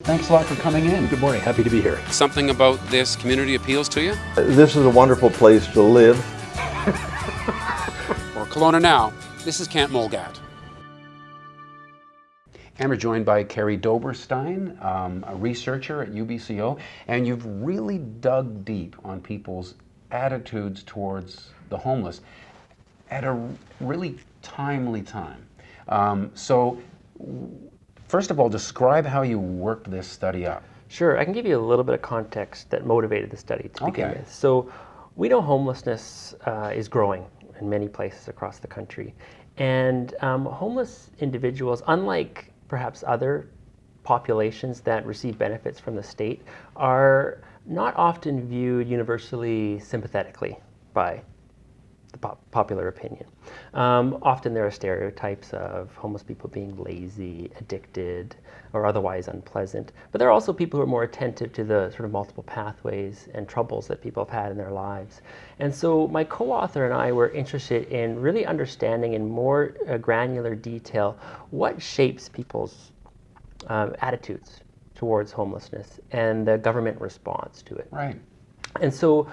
Thanks a lot for coming in. Good morning. Happy to be here. Something about this community appeals to you? This is a wonderful place to live. For Kelowna Now, this is Kent Mulgat. And we're joined by Carrie Doberstein, a researcher at UBCO, and you've really dug deep on people's attitudes towards the homeless at a really timely time. So, first of all, describe how you worked this study up. Sure, I can give you a little bit of context that motivated the study to begin with. So we know homelessness is growing in many places across the country. And homeless individuals, unlike perhaps other populations that receive benefits from the state, are not often viewed universally sympathetically by the popular opinion. Often there are stereotypes of homeless people being lazy, addicted, or otherwise unpleasant. But there are also people who are more attentive to the sort of multiple pathways and troubles that people have had in their lives. And so my co-author and I were interested in really understanding in more granular detail what shapes people's attitudes towards homelessness and the government response to it. Right. And so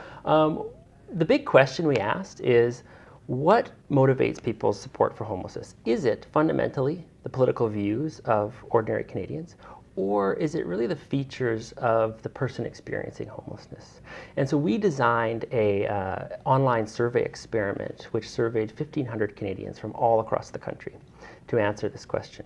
the big question we asked is, what motivates people's support for homelessness? Is it fundamentally the political views of ordinary Canadians, or is it really the features of the person experiencing homelessness? And so we designed a online survey experiment which surveyed 1,500 Canadians from all across the country to answer this question.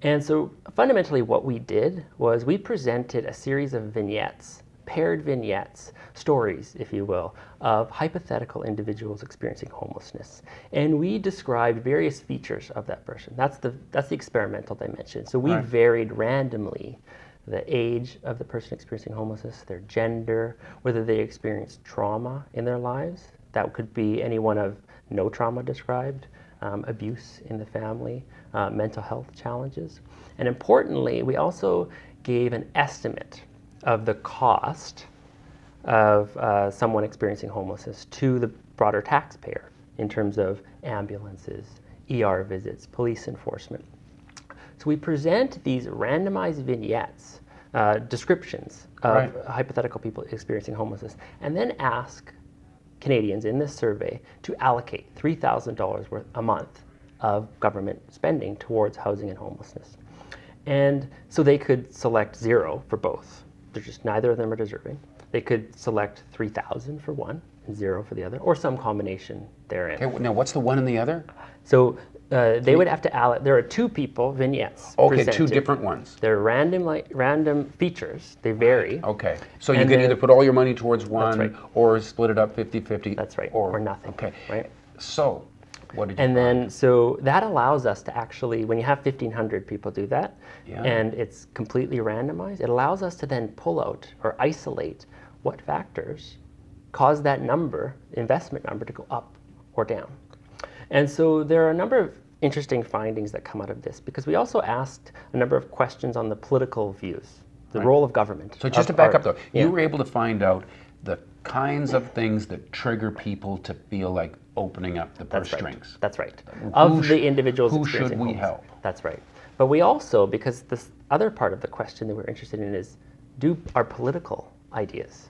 And so fundamentally what we did was we presented a series of vignettes, paired vignettes, stories, if you will, of hypothetical individuals experiencing homelessness. And we described various features of that person. That's the experimental dimension. So we varied randomly the age of the person experiencing homelessness, their gender, whether they experienced trauma in their lives. That could be any one of no trauma described, abuse in the family, mental health challenges. And importantly, we also gave an estimate of the cost of someone experiencing homelessness to the broader taxpayer in terms of ambulances, ER visits, police enforcement. So we present these randomized vignettes, descriptions of hypothetical people experiencing homelessness, and then ask Canadians in this survey to allocate $3,000 worth a month of government spending towards housing and homelessness. And so they could select zero for both. They're just neither of them are deserving. They could select 3,000 for one and zero for the other, or some combination therein. Okay, now what's the one and the other? So they would have to allocate. There are two people vignettes. Okay, presented. two different ones. They're random features. They vary. Okay, so you can either put all your money towards one or split it up 50-50. That's right, or nothing. Okay, right. So what did you And find? then, so that allows us to actually, when you have 1,500 people do that, and it's completely randomized, it allows us to then pull out or isolate what factors cause that number, investment number, to go up or down. And so there are a number of interesting findings that come out of this, because we also asked a number of questions on the political views, the role of government. So just to back up though, you were able to find out the kinds of things that trigger people to feel like opening up the purse strings. That's right. Of the individuals who experiencing should we homelessness. help? That's right. But we also, because this other part of the question that we're interested in is, do our political ideas,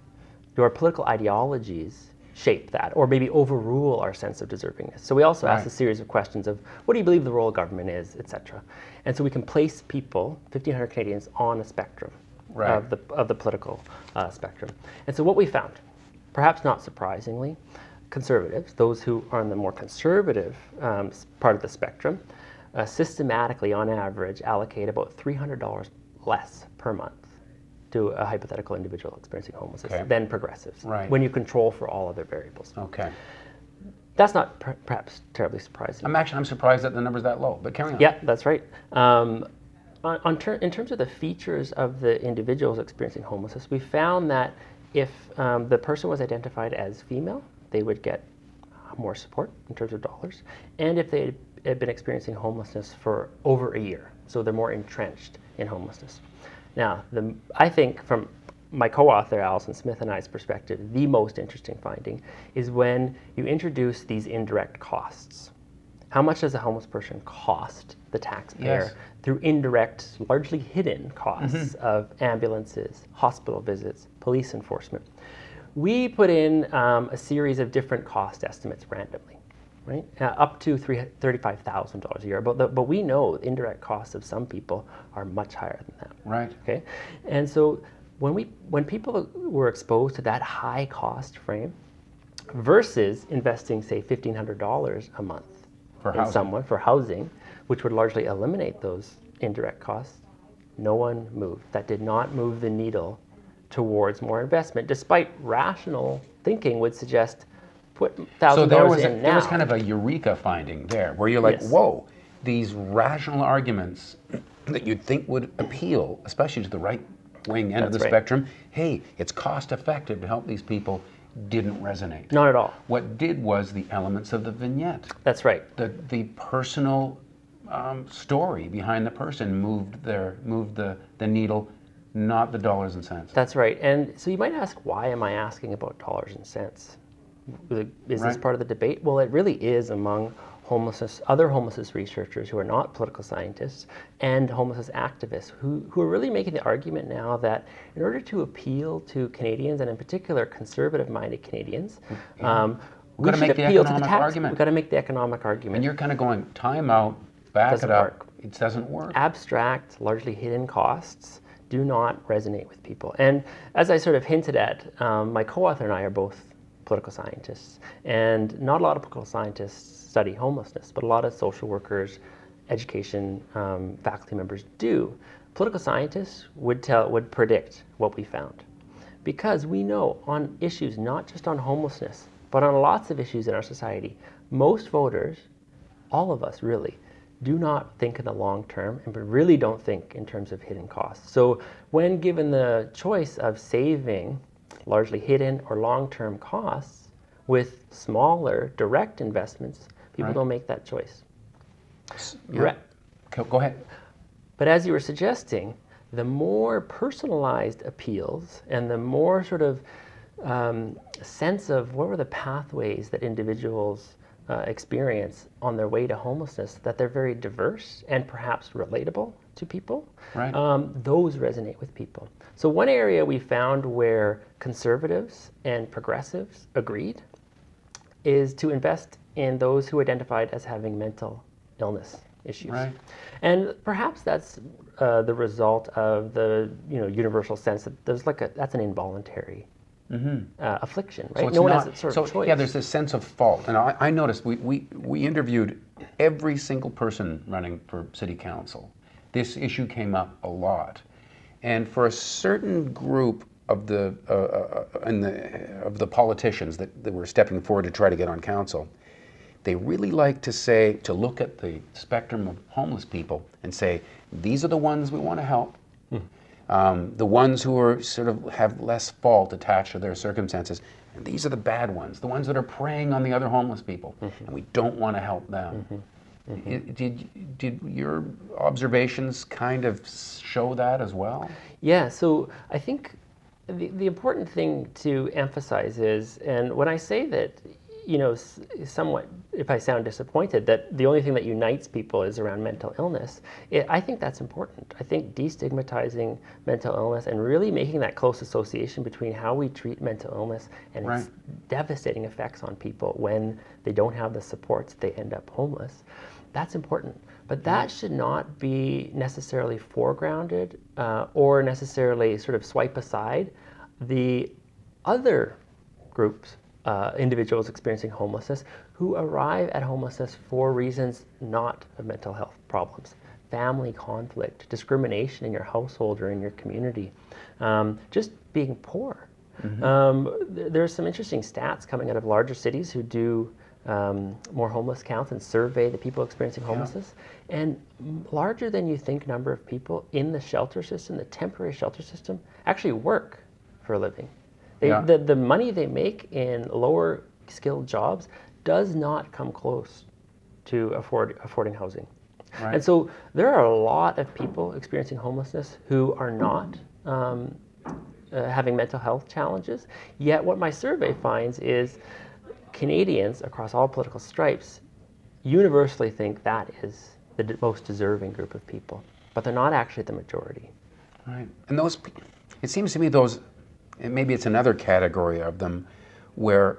do our political ideologies shape that, or maybe overrule our sense of deservingness? So we also asked a series of questions of, what do you believe the role of government is, etc. And so we can place people, 1,500 Canadians, on a spectrum of the political spectrum. And so what we found, perhaps not surprisingly, conservatives, those who are on the more conservative part of the spectrum, systematically, on average, allocate about $300 less per month to a hypothetical individual experiencing homelessness than progressives, when you control for all other variables. Okay. That's not perhaps terribly surprising. I'm surprised that the number's that low, but carry on. Yeah, that's right. In terms of the features of the individuals experiencing homelessness, we found that if the person was identified as female, they would get more support in terms of dollars, and if they had been experiencing homelessness for over a year, so they're more entrenched in homelessness. Now, I think from my co-author Alison Smith and I's perspective, the most interesting finding is when you introduce these indirect costs. How much does a homeless person cost the taxpayer, Yes. through indirect, largely hidden costs of ambulances, hospital visits, police enforcement. We put in a series of different cost estimates randomly, right? Up to $35,000 a year. But we know the indirect costs of some people are much higher than that. Right. Okay, and so when people were exposed to that high cost frame versus investing, say, $1,500 a month For in housing. someone for housing, which would largely eliminate those indirect costs, no one moved. That did not move the needle towards more investment, despite rational thinking would suggest put $1,000 So there was in now. there was kind of a eureka finding there, where you're like, Yes. whoa, these rational arguments that you'd think would appeal, especially to the right wing end of the That's right. spectrum. Hey, it's cost effective to help these people. Didn't resonate. Not at all. What did was the elements of the vignette. That's right. The personal story behind the person moved the needle, not the dollars and cents. That's right. And so you might ask, why am I asking about dollars and cents? Is this Right. part of the debate? Well, it really is among other homelessness researchers who are not political scientists and homelessness activists who are really making the argument now that in order to appeal to Canadians, and in particular conservative-minded Canadians, we gotta should make the appeal to the economic tax. argument. We've got to make the economic argument. And you're kind of going, time out, back Doesn't it up. work. It doesn't work. Abstract, largely hidden costs do not resonate with people. And as I sort of hinted at, my co-author and I are both political scientists, and not a lot of political scientists study homelessness, but a lot of social workers, education faculty members do. Political scientists would predict what we found, because we know on issues not just on homelessness, but on lots of issues in our society, most voters, all of us really, do not think in the long term and really don't think in terms of hidden costs. So when given the choice of saving largely hidden or long-term costs with smaller direct investments, people Right. don't make that choice. Yeah. Go ahead. But as you were suggesting, the more personalized appeals and the more sort of sense of what were the pathways that individuals experience on their way to homelessness, that they're very diverse and perhaps relatable to people, Right. those resonate with people. So one area we found where conservatives and progressives agreed is to invest in those who identified as having mental illness issues. Right. And perhaps that's the result of the universal sense that there's that's an involuntary affliction, right? So it's no one not, has a sort of choice. Yeah, there's this sense of fault. And I noticed we interviewed every single person running for city council. This issue came up a lot. And for a certain group of the politicians that were stepping forward to try to get on council, they really like to look at the spectrum of homeless people and say, these are the ones we want to help. The ones who are sort of have less fault attached to their circumstances. And these are the bad ones, the ones that are preying on the other homeless people. And we don't want to help them. Did your observations kind of show that as well? Yeah, so I think the important thing to emphasize is, and when I say that, somewhat, if I sound disappointed, that the only thing that unites people is around mental illness, I think that's important. I think destigmatizing mental illness and really making that close association between how we treat mental illness and its devastating effects on people when they don't have the supports, they end up homeless, that's important. But that should not be necessarily foregrounded or necessarily sort of swipe aside the other groups, individuals experiencing homelessness who arrive at homelessness for reasons not of mental health problems. Family conflict, discrimination in your household or in your community, just being poor. There's some interesting stats coming out of larger cities who do more homeless counts and survey the people experiencing homelessness. And larger than you think number of people in the shelter system, the temporary shelter system, actually work for a living. The money they make in lower skilled jobs does not come close to affording housing. Right. And so there are a lot of people experiencing homelessness who are not having mental health challenges. Yet what my survey finds is Canadians across all political stripes universally think that is the most deserving group of people, but they're not actually the majority. Right. And those, it seems to me those, and maybe it's another category of them, where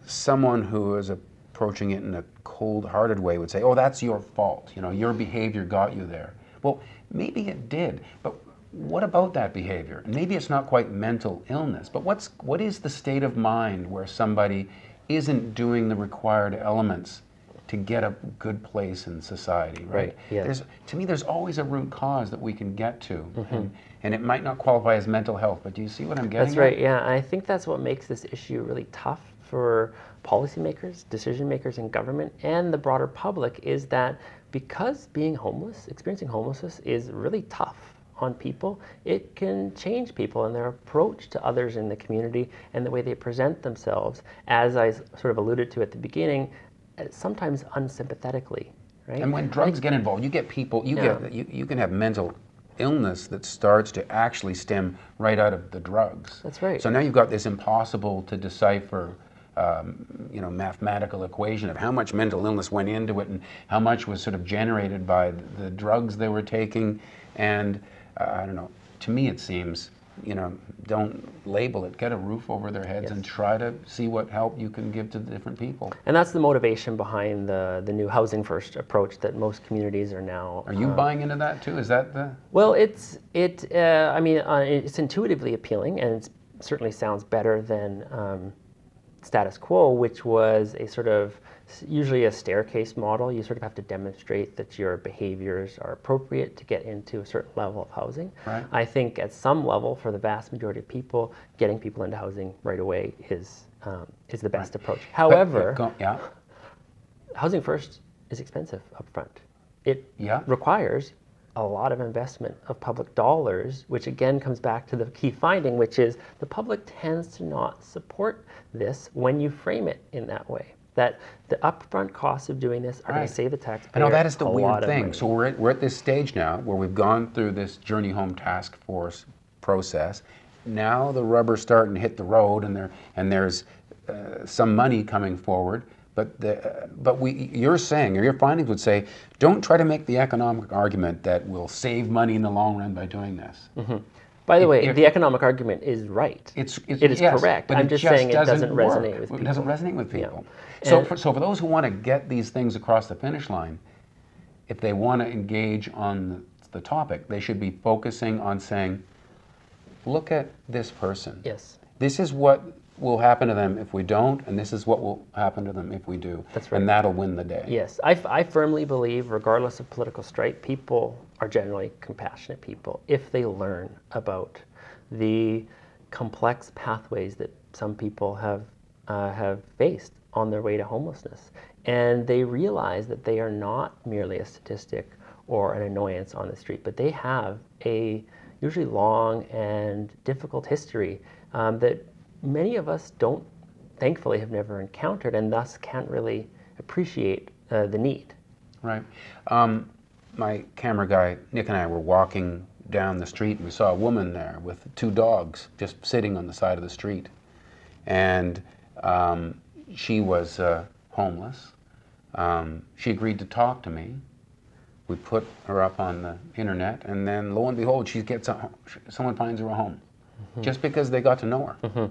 someone who is approaching it in a cold-hearted way would say, oh, that's your fault. You know, your behavior got you there. Well, maybe it did, but what about that behavior? Maybe it's not quite mental illness, but what is the state of mind where somebody isn't doing the required elements to get a good place in society, right? Yes. To me, there's always a root cause that we can get to, and it might not qualify as mental health, but do you see what I'm getting That's right, yeah. And I think that's what makes this issue really tough for policymakers, decision makers in government, and the broader public, is that because being homeless, experiencing homelessness is really tough on people, it can change people and their approach to others in the community and the way they present themselves, as I sort of alluded to at the beginning, sometimes unsympathetically, right? And when drugs get involved, you get people, you can have mental illness that starts to actually stem right out of the drugs. That's right. So now you've got this impossible to decipher mathematical equation of how much mental illness went into it and how much was sort of generated by the drugs they were taking. And I don't know, to me it seems, don't label it, get a roof over their heads and try to see what help you can give to the different people. And that's the motivation behind the new Housing First approach that most communities are now. Are you buying into that too? Is that the? Well, it's intuitively appealing, and it certainly sounds better than status quo, which was a sort of usually a staircase model. You sort of have to demonstrate that your behaviors are appropriate to get into a certain level of housing. Right. I think at some level, for the vast majority of people, getting people into housing right away is the best approach. However, Housing First is expensive up front. It requires a lot of investment of public dollars, which again comes back to the key finding, which is the public tends to not support this when you frame it in that way. That the upfront costs of doing this are going to save the taxpayer. I know that is the weird thing. Money. So we're at this stage now where we've gone through this Journey Home Task Force process. Now the rubber's starting to hit the road, and there's some money coming forward. You're saying, or your findings would say, don't try to make the economic argument that we'll save money in the long run by doing this. By the way, the economic argument is right. It is correct. But I'm just saying it doesn't resonate with people. It doesn't resonate with people. Yeah. So for those who want to get these things across the finish line, if they want to engage on the topic, they should be focusing on saying, look at this person. Yes. This is what will happen to them if we don't, and this is what will happen to them if we do. That's right. And that'll win the day. Yes, I firmly believe, regardless of political stripe, people are generally compassionate people if they learn about the complex pathways that some people have faced on their way to homelessness, and they realize that they are not merely a statistic or an annoyance on the street, but they have a usually long and difficult history that many of us thankfully have never encountered, and thus can't really appreciate the need. Right. My camera guy, Nick, and I were walking down the street, and we saw a woman there with 2 dogs just sitting on the side of the street. And she was homeless. She agreed to talk to me. We put her up on the internet, and then lo and behold, someone finds her a home, just because they got to know her.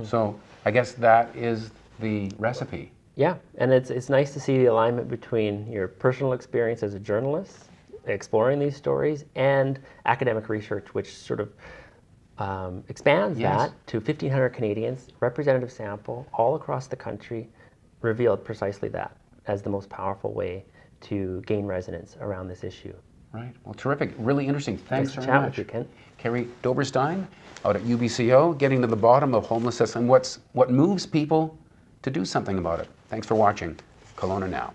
So I guess that is the recipe. Yeah, and it's nice to see the alignment between your personal experience as a journalist, exploring these stories, and academic research, which sort of expands that to 1,500 Canadians, representative sample, all across the country, revealed precisely that as the most powerful way to gain resonance around this issue. Right. Well, terrific. Really interesting. Thanks very chat much. with you, Kent. Carrie Doberstein out at UBCO, getting to the bottom of homelessness and what moves people to do something about it. Thanks for watching Kelowna Now.